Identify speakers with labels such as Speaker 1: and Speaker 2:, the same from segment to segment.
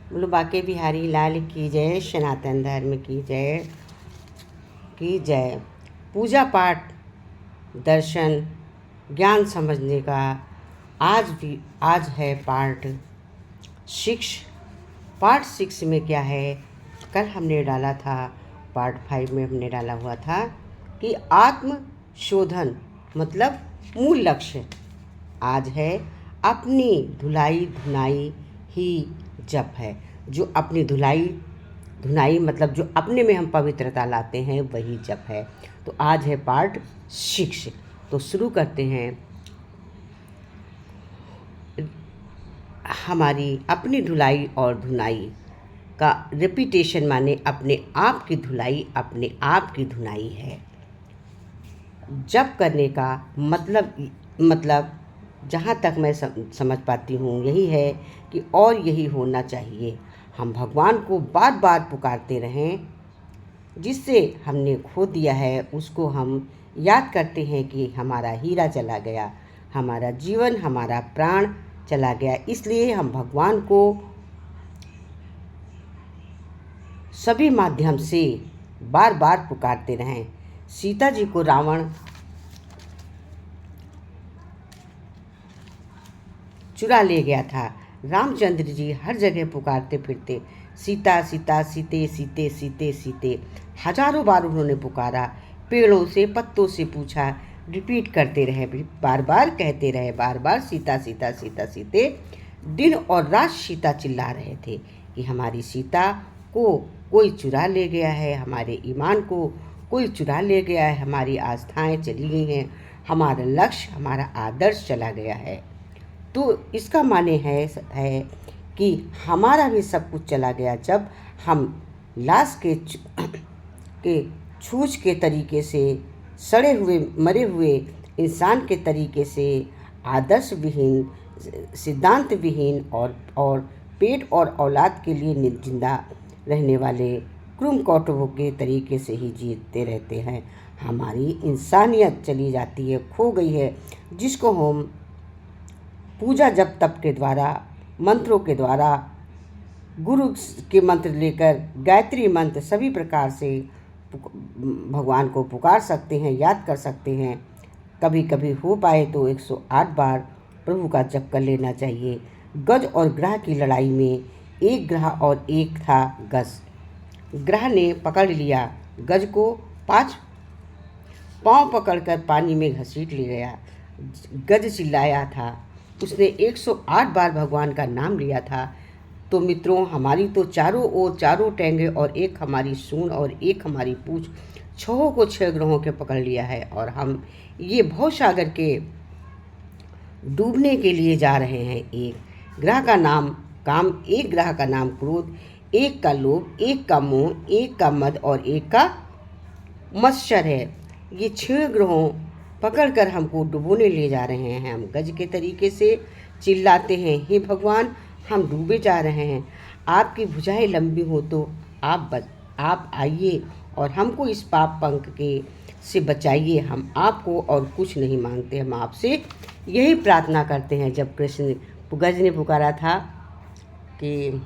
Speaker 1: बोलो बाके बिहारी लाल की जय, सनातन धर्म की जय की जय। पूजा पाठ, दर्शन, ज्ञान समझने का आज है पार्ट 6 में क्या है, कल हमने डाला था पार्ट 5 में हमने डाला हुआ था कि आत्म शोधन मतलब मूल लक्ष्य। आज है अपनी धुलाई धुनाई ही जप है। जो अपनी धुनाई मतलब जो अपने में हम पवित्रता लाते हैं वही जप है। तो आज है पार्ट 6। तो शुरू करते हैं। हमारी अपनी धुलाई और धुनाई का रिपीटेशन माने अपने आप की धुलाई अपने आप की धुनाई है। जप करने का मतलब जहाँ तक मैं समझ पाती हूँ यही है कि और यही होना चाहिए। हम भगवान को बार बार पुकारते रहें। जिससे हमने खो दिया है उसको हम याद करते हैं कि हमारा हीरा चला गया, हमारा जीवन, हमारा प्राण चला गया। इसलिए हम भगवान को सभी माध्यम से बार बार पुकारते रहें। सीता जी को रावण चुरा ले गया था। रामचंद्र जी हर जगह पुकारते फिरते, सीता सीता सीते सीते सीते सीते। हजारों बार उन्होंने पुकारा, पेड़ों से पत्तों से पूछा, रिपीट करते रहे, बार बार कहते रहे, बार बार सीता सीता सीता सीते। दिन और रात सीता चिल्ला रहे थे कि हमारी सीता को कोई चुरा ले गया है, हमारे ईमान को कोई चुरा ले गया है, हमारी आस्थाएं चली गई हैं, हमारा लक्ष्य, हमारा आदर्श चला गया है। तो इसका माने है कि हमारा भी सब कुछ चला गया जब हम लाश के छूछ के तरीके से, सड़े हुए मरे हुए इंसान के तरीके से, आदर्श विहीन, सिद्धांत विहीन और पेट और औलाद के लिए जिंदा रहने वाले क्रूम कौटवों के तरीके से ही जीते रहते हैं। हमारी इंसानियत चली जाती है, खो गई है, जिसको हम पूजा जप तप के द्वारा, मंत्रों के द्वारा, गुरु के मंत्र लेकर, गायत्री मंत्र सभी प्रकार से भगवान को पुकार सकते हैं, याद कर सकते हैं। कभी कभी हो पाए तो 108 बार प्रभु का जप कर लेना चाहिए। गज और ग्रह की लड़ाई में एक ग्रह और एक था गज। ग्रह ने पकड़ लिया गज को, 5 पाँव पकड़कर पानी में घसीट ले गया। गज चिल्लाया था, उसने 108 बार भगवान का नाम लिया था। तो मित्रों, हमारी तो चारों ओर चारों टैंगे और एक हमारी सूंड और एक हमारी पूंछ, 6 को 6 ग्रहों के पकड़ लिया है और हम ये भवसागर के डूबने के लिए जा रहे हैं। एक ग्रह का नाम काम, एक ग्रह का नाम क्रोध, एक का लोभ, एक का मोह, एक का मद और एक का मत्सर है। ये 6 ग्रहों पकड़कर हमको डुबोने ले जा रहे हैं। हम गज के तरीके से चिल्लाते हैं, हे भगवान हम डूबे जा रहे हैं, आपकी भुजाएं लंबी हो तो आप आइए और हमको इस पाप पंख के से बचाइए। हम आपको और कुछ नहीं मांगते, हम आपसे यही प्रार्थना करते हैं। जब गज ने पुकारा था कि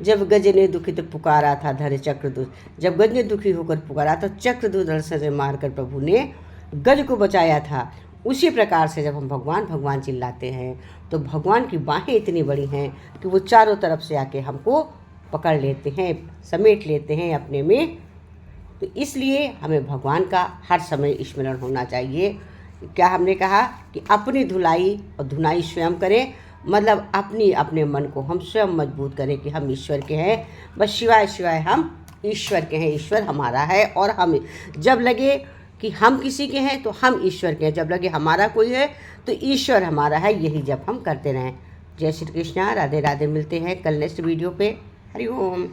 Speaker 1: जब गज ने दुखित पुकारा था धर चक्रधुज, जब गज ने दुखी होकर पुकारा तो चक्रधुज से मारकर प्रभु ने गज को बचाया था। उसी प्रकार से जब हम भगवान चिल्लाते हैं तो भगवान की बाहें इतनी बड़ी हैं कि वो चारों तरफ से आके हमको पकड़ लेते हैं, समेट लेते हैं अपने में। तो इसलिए हमें भगवान का हर समय स्मरण होना चाहिए। क्या हमने कहा कि अपनी धुलाई और धुनाई स्वयं करें, मतलब अपने मन को हम स्वयं मजबूत करें कि हम ईश्वर के हैं। बस शिवाय शिवाय हम ईश्वर के हैं, ईश्वर हमारा है। और हम जब लगे कि हम किसी के हैं तो हम ईश्वर के हैं, जब लगे हमारा कोई है तो ईश्वर हमारा है। यही जब हम करते रहें। जय श्री कृष्णा, राधे राधे। मिलते हैं कल नेक्स्ट वीडियो पे। हरि ओम।